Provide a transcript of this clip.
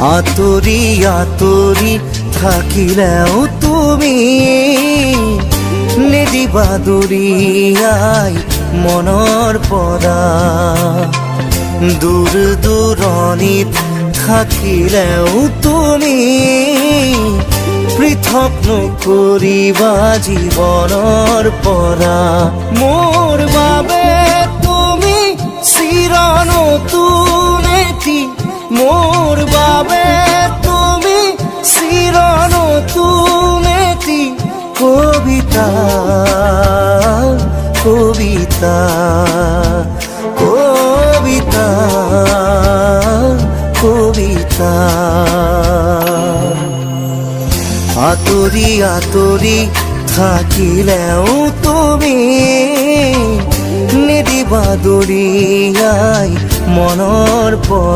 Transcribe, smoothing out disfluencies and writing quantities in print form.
আতৰি আতৰি থাকিলেও তুমি নিদিবা দূৰিয়াই মনৰ পৰা। দূৰ দূৰণিত থাকিলেও তুমি পৃথক নকৰিবা জীৱনৰ পৰা। মোৰ বাবে তুমি চিৰ নতুন এটি, মোৰ বাবে তুমি চিৰ নতুন এটি কবিতা কবিতা কবিতা কবিতা। আতৰি আতৰি থাকিলেও তুমি নিদিবা দূৰিয়াই মনৰ পৰা।